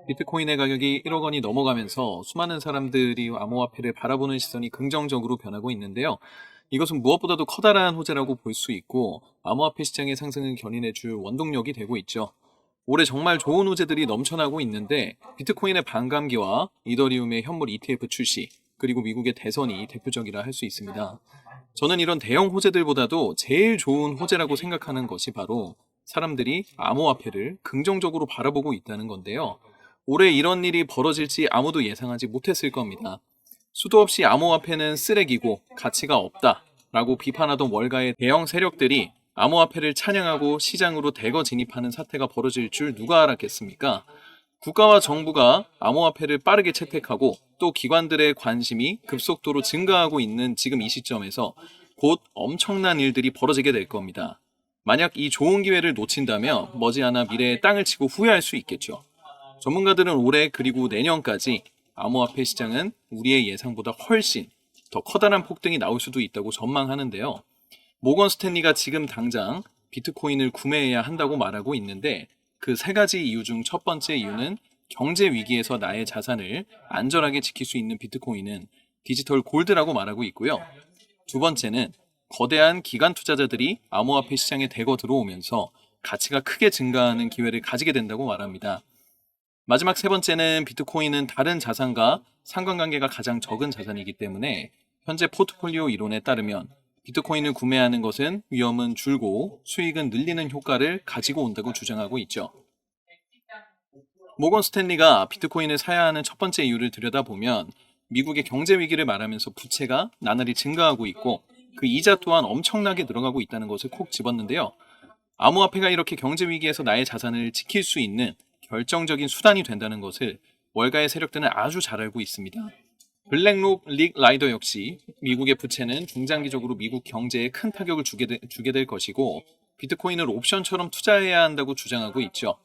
비트코인의 가격이 1억 원이 넘어가면서 수많은 사람들이 암호화폐를 바라보는 시선이 긍정적으로 변하고 있는데요. 이것은 무엇보다도 커다란 호재라고 볼 수 있고 암호화폐 시장의 상승을 견인해줄 원동력이 되고 있죠. 올해 정말 좋은 호재들이 넘쳐나고 있는데 비트코인의 반감기와 이더리움의 현물 ETF 출시, 그리고 미국의 대선이 대표적이라 할 수 있습니다. 저는 이런 대형 호재들보다도 제일 좋은 호재라고 생각하는 것이 바로 사람들이 암호화폐를 긍정적으로 바라보고 있다는 건데요. 올해 이런 일이 벌어질지 아무도 예상하지 못했을 겁니다. 수도 없이 암호화폐는 쓰레기고 가치가 없다 라고 비판하던 월가의 대형 세력들이 암호화폐를 찬양하고 시장으로 대거 진입하는 사태가 벌어질 줄 누가 알았겠습니까? 국가와 정부가 암호화폐를 빠르게 채택하고 또 기관들의 관심이 급속도로 증가하고 있는 지금 이 시점에서 곧 엄청난 일들이 벌어지게 될 겁니다. 만약 이 좋은 기회를 놓친다면 머지않아 미래에 땅을 치고 후회할 수 있겠죠. 전문가들은 올해 그리고 내년까지 암호화폐 시장은 우리의 예상보다 훨씬 더 커다란 폭등이 나올 수도 있다고 전망하는데요. 모건 스탠리가 지금 당장 비트코인을 구매해야 한다고 말하고 있는데 그 세 가지 이유 중 첫 번째 이유는 경제 위기에서 나의 자산을 안전하게 지킬 수 있는 비트코인은 디지털 골드라고 말하고 있고요. 두 번째는 거대한 기관 투자자들이 암호화폐 시장에 대거 들어오면서 가치가 크게 증가하는 기회를 가지게 된다고 말합니다. 마지막 세 번째는 비트코인은 다른 자산과 상관관계가 가장 적은 자산이기 때문에 현재 포트폴리오 이론에 따르면 비트코인을 구매하는 것은 위험은 줄고 수익은 늘리는 효과를 가지고 온다고 주장하고 있죠. 모건 스탠리가 비트코인을 사야 하는 첫 번째 이유를 들여다보면 미국의 경제 위기를 말하면서 부채가 나날이 증가하고 있고 그 이자 또한 엄청나게 늘어가고 있다는 것을 콕 집었는데요. 암호화폐가 이렇게 경제 위기에서 나의 자산을 지킬 수 있는 결정적인 수단이 된다는 것을 월가의 세력들은 아주 잘 알고 있습니다. 블랙록 릭 라이더 역시 미국의 부채는 중장기적으로 미국 경제에 큰 타격을 주게 될 것이고 비트코인을 옵션처럼 투자해야 한다고 주장하고 있죠.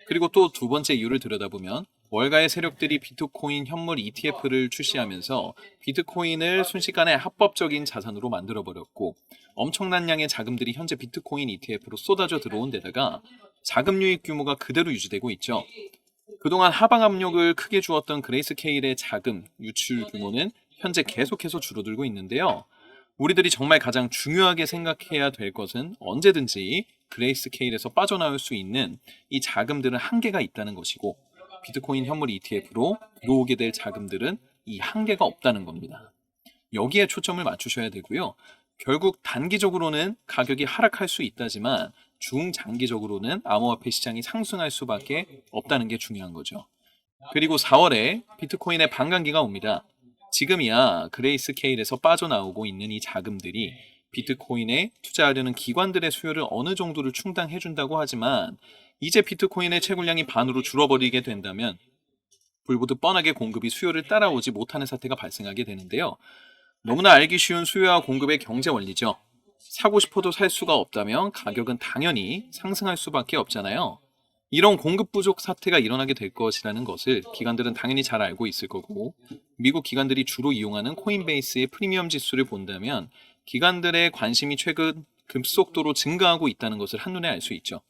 그리고 또 두 번째 이유를 들여다보면 월가의 세력들이 비트코인 현물 ETF를 출시하면서 비트코인을 순식간에 합법적인 자산으로 만들어버렸고 엄청난 양의 자금들이 현재 비트코인 ETF로 쏟아져 들어온 데다가 자금 유입 규모가 그대로 유지되고 있죠. 그동안 하방 압력을 크게 주었던 그레이스케일의 자금 유출 규모는 현재 계속해서 줄어들고 있는데요. 우리들이 정말 가장 중요하게 생각해야 될 것은 언제든지 그레이스케일에서 빠져나올 수 있는 이 자금들은 한계가 있다는 것이고 비트코인 현물 ETF로 들어오게 될 자금들은 이 한계가 없다는 겁니다. 여기에 초점을 맞추셔야 되고요. 결국 단기적으로는 가격이 하락할 수 있다지만 중장기적으로는 암호화폐 시장이 상승할 수밖에 없다는 게 중요한 거죠. 그리고 4월에 비트코인의 반감기가 옵니다. 지금이야 그레이스케일에서 빠져나오고 있는 이 자금들이 비트코인에 투자하려는 기관들의 수요를 어느 정도를 충당해준다고 하지만 이제 비트코인의 채굴량이 반으로 줄어버리게 된다면 불보듯 뻔하게 공급이 수요를 따라오지 못하는 사태가 발생하게 되는데요. 너무나 알기 쉬운 수요와 공급의 경제 원리죠. 사고 싶어도 살 수가 없다면 가격은 당연히 상승할 수밖에 없잖아요. 이런 공급 부족 사태가 일어나게 될 것이라는 것을 기관들은 당연히 잘 알고 있을 거고 미국 기관들이 주로 이용하는 코인베이스의 프리미엄 지수를 본다면 기관들의 관심이 최근 급속도로 증가하고 있다는 것을 한눈에 알 수 있죠.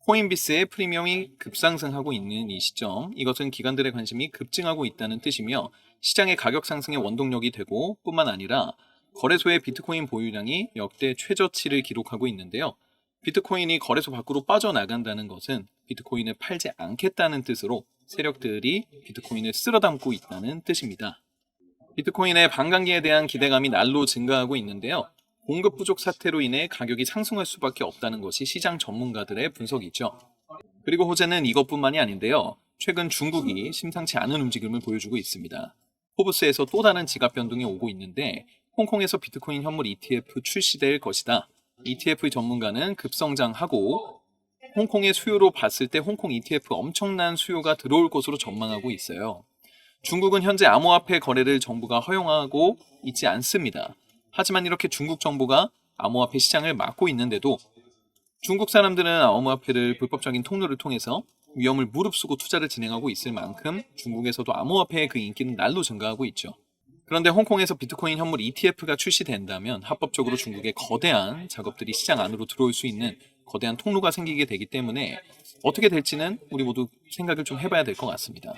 코인비스의 프리미엄이 급상승하고 있는 이 시점, 이것은 기관들의 관심이 급증하고 있다는 뜻이며 시장의 가격 상승의 원동력이 되고 뿐만 아니라 거래소의 비트코인 보유량이 역대 최저치를 기록하고 있는데요. 비트코인이 거래소 밖으로 빠져나간다는 것은 비트코인을 팔지 않겠다는 뜻으로 세력들이 비트코인을 쓸어담고 있다는 뜻입니다. 비트코인의 반감기에 대한 기대감이 날로 증가하고 있는데요. 공급 부족 사태로 인해 가격이 상승할 수밖에 없다는 것이 시장 전문가들의 분석이죠. 그리고 호재는 이것뿐만이 아닌데요. 최근 중국이 심상치 않은 움직임을 보여주고 있습니다. 포브스에서 또 다른 지갑 변동이 오고 있는데 홍콩에서 비트코인 현물 ETF 출시될 것이다. ETF 전문가는 급성장하고 홍콩의 수요로 봤을 때 홍콩 ETF 엄청난 수요가 들어올 것으로 전망하고 있어요. 중국은 현재 암호화폐 거래를 정부가 허용하고 있지 않습니다. 하지만 이렇게 중국 정부가 암호화폐 시장을 막고 있는데도 중국 사람들은 암호화폐를 불법적인 통로를 통해서 위험을 무릅쓰고 투자를 진행하고 있을 만큼 중국에서도 암호화폐의 그 인기는 날로 증가하고 있죠. 그런데 홍콩에서 비트코인 현물 ETF가 출시된다면 합법적으로 중국의 거대한 작업들이 시장 안으로 들어올 수 있는 거대한 통로가 생기게 되기 때문에 어떻게 될지는 우리 모두 생각을 좀 해봐야 될 것 같습니다.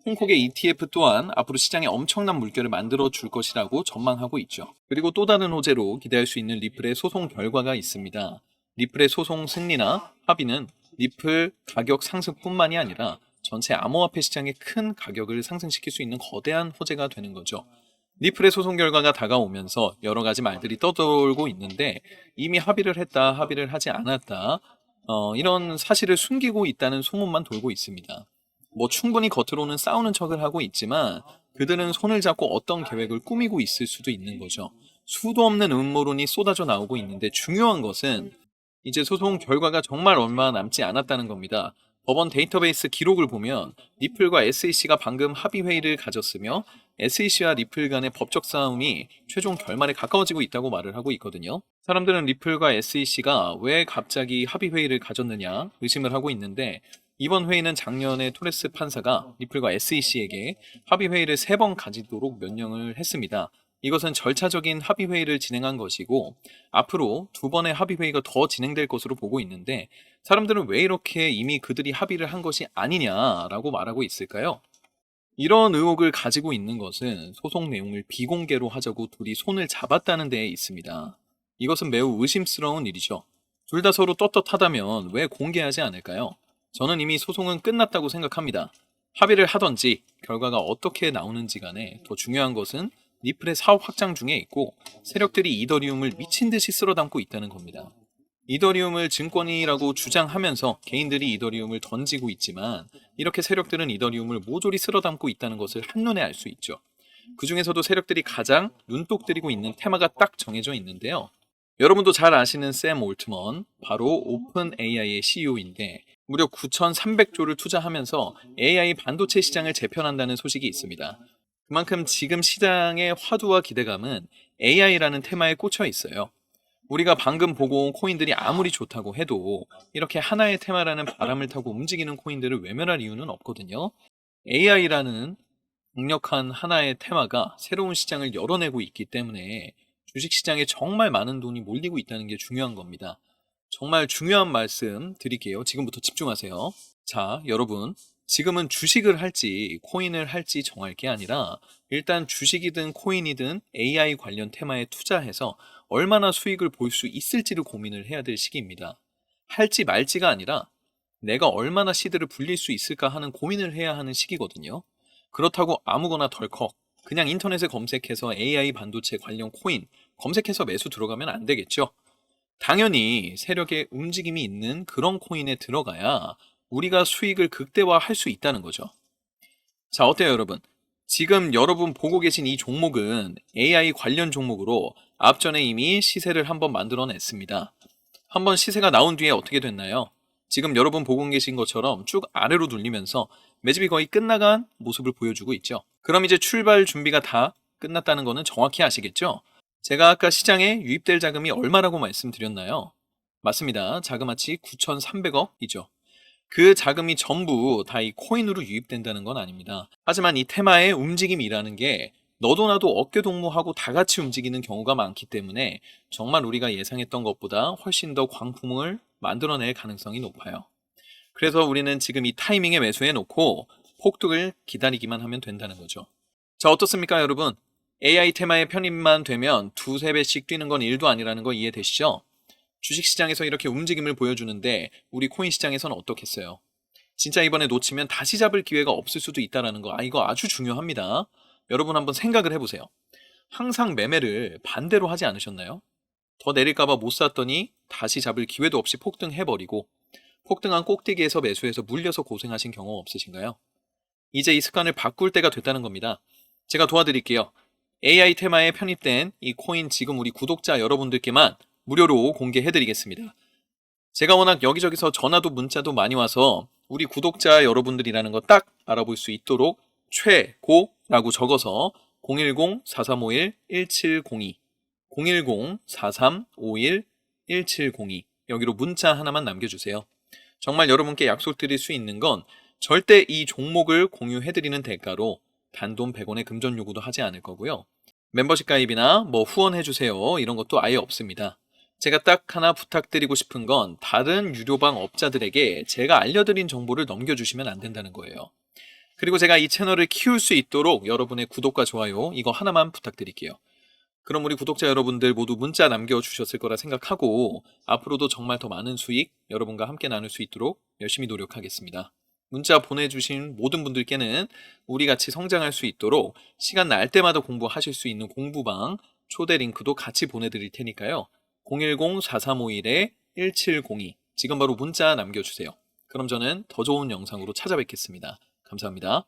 홍콕의 ETF 또한 앞으로 시장에 엄청난 물결을 만들어 줄 것이라고 전망하고 있죠. 그리고 또 다른 호재로 기대할 수 있는 리플의 소송 결과가 있습니다. 리플의 소송 승리나 합의는 리플 가격 상승뿐만이 아니라 전체 암호화폐 시장의 큰 가격을 상승시킬 수 있는 거대한 호재가 되는 거죠. 리플의 소송 결과가 다가오면서 여러 가지 말들이 떠돌고 있는데 이미 합의를 했다, 합의를 하지 않았다, 이런 사실을 숨기고 있다는 소문만 돌고 있습니다. 뭐 충분히 겉으로는 싸우는 척을 하고 있지만 그들은 손을 잡고 어떤 계획을 꾸미고 있을 수도 있는 거죠. 수도 없는 음모론이 쏟아져 나오고 있는데 중요한 것은 이제 소송 결과가 정말 얼마 남지 않았다는 겁니다. 법원 데이터베이스 기록을 보면 리플과 SEC가 방금 합의 회의를 가졌으며 SEC와 리플 간의 법적 싸움이 최종 결말에 가까워지고 있다고 말을 하고 있거든요. 사람들은 리플과 SEC가 왜 갑자기 합의 회의를 가졌느냐 의심을 하고 있는데 이번 회의는 작년에 토레스 판사가 리플과 SEC에게 합의 회의를 3번 가지도록 명령을 했습니다. 이것은 절차적인 합의 회의를 진행한 것이고 앞으로 2번의 합의 회의가 더 진행될 것으로 보고 있는데 사람들은 왜 이렇게 이미 그들이 합의를 한 것이 아니냐라고 말하고 있을까요? 이런 의혹을 가지고 있는 것은 소송 내용을 비공개로 하자고 둘이 손을 잡았다는 데에 있습니다. 이것은 매우 의심스러운 일이죠. 둘 다 서로 떳떳하다면 왜 공개하지 않을까요? 저는 이미 소송은 끝났다고 생각합니다. 합의를 하던지 결과가 어떻게 나오는지 간에 더 중요한 것은 리플의 사업 확장 중에 있고 세력들이 이더리움을 미친 듯이 쓸어 담고 있다는 겁니다. 이더리움을 증권이라고 주장하면서 개인들이 이더리움을 던지고 있지만 이렇게 세력들은 이더리움을 모조리 쓸어 담고 있다는 것을 한눈에 알 수 있죠. 그 중에서도 세력들이 가장 눈독 들이고 있는 테마가 딱 정해져 있는데요. 여러분도 잘 아시는 샘 올트먼, 바로 오픈 AI의 CEO인데 무려 9,300조를 투자하면서 AI 반도체 시장을 재편한다는 소식이 있습니다. 그만큼 지금 시장의 화두와 기대감은 AI라는 테마에 꽂혀 있어요. 우리가 방금 보고 온 코인들이 아무리 좋다고 해도 이렇게 하나의 테마라는 바람을 타고 움직이는 코인들을 외면할 이유는 없거든요. AI라는 강력한 하나의 테마가 새로운 시장을 열어내고 있기 때문에 주식시장에 정말 많은 돈이 몰리고 있다는 게 중요한 겁니다. 정말 중요한 말씀 드릴게요. 지금부터 집중하세요. 자, 여러분. 지금은 주식을 할지 코인을 할지 정할 게 아니라 일단 주식이든 코인이든 AI 관련 테마에 투자해서 얼마나 수익을 볼 수 있을지를 고민을 해야 될 시기입니다. 할지 말지가 아니라 내가 얼마나 시드를 불릴 수 있을까 하는 고민을 해야 하는 시기거든요. 그렇다고 아무거나 덜컥 그냥 인터넷에 검색해서 AI 반도체 관련 코인 검색해서 매수 들어가면 안 되겠죠. 당연히 세력의 움직임이 있는 그런 코인에 들어가야 우리가 수익을 극대화할 수 있다는 거죠. 자, 어때요, 여러분? 지금 여러분 보고 계신 이 종목은 AI 관련 종목으로 앞전에 이미 시세를 한번 만들어냈습니다. 한번 시세가 나온 뒤에 어떻게 됐나요? 지금 여러분 보고 계신 것처럼 쭉 아래로 눌리면서 매집이 거의 끝나간 모습을 보여주고 있죠. 그럼 이제 출발 준비가 다 끝났다는 거는 정확히 아시겠죠? 제가 아까 시장에 유입될 자금이 얼마라고 말씀드렸나요? 맞습니다. 자그마치 9,300억이죠. 그 자금이 전부 다 이 코인으로 유입된다는 건 아닙니다. 하지만 이 테마의 움직임이라는 게 너도 나도 어깨동무하고 다 같이 움직이는 경우가 많기 때문에 정말 우리가 예상했던 것보다 훨씬 더 광풍을 만들어낼 가능성이 높아요. 그래서 우리는 지금 이 타이밍에 매수해 놓고 폭등을 기다리기만 하면 된다는 거죠. 자, 어떻습니까, 여러분? AI 테마에 편입만 되면 2-3배씩 뛰는 건 일도 아니라는 거 이해되시죠? 주식시장에서 이렇게 움직임을 보여주는데 우리 코인 시장에서는 어떻겠어요? 진짜 이번에 놓치면 다시 잡을 기회가 없을 수도 있다는 거, 이거 아주 중요합니다. 여러분 한번 생각을 해보세요. 항상 매매를 반대로 하지 않으셨나요? 더 내릴까봐 못 샀더니 다시 잡을 기회도 없이 폭등해버리고 폭등한 꼭대기에서 매수해서 물려서 고생하신 경험 없으신가요? 이제 이 습관을 바꿀 때가 됐다는 겁니다. 제가 도와드릴게요. AI 테마에 편입된 이 코인 지금 우리 구독자 여러분들께만 무료로 공개해드리겠습니다. 제가 워낙 여기저기서 전화도 문자도 많이 와서 우리 구독자 여러분들이라는 거 딱 알아볼 수 있도록 최고라고 적어서 010-4351-1702 010-4351-1702 여기로 문자 하나만 남겨주세요. 정말 여러분께 약속드릴 수 있는 건 절대 이 종목을 공유해드리는 대가로 단돈 100원의 금전 요구도 하지 않을 거고요. 멤버십 가입이나 후원해주세요 이런 것도 아예 없습니다. 제가 딱 하나 부탁드리고 싶은 건 다른 유료방 업자들에게 제가 알려드린 정보를 넘겨주시면 안 된다는 거예요. 그리고 제가 이 채널을 키울 수 있도록 여러분의 구독과 좋아요 이거 하나만 부탁드릴게요. 그럼 우리 구독자 여러분들 모두 문자 남겨주셨을 거라 생각하고 앞으로도 정말 더 많은 수익 여러분과 함께 나눌 수 있도록 열심히 노력하겠습니다. 문자 보내주신 모든 분들께는 우리 같이 성장할 수 있도록 시간 날 때마다 공부하실 수 있는 공부방 초대 링크도 같이 보내드릴 테니까요. 010-4351-1702 지금 바로 문자 남겨주세요. 그럼 저는 더 좋은 영상으로 찾아뵙겠습니다. 감사합니다.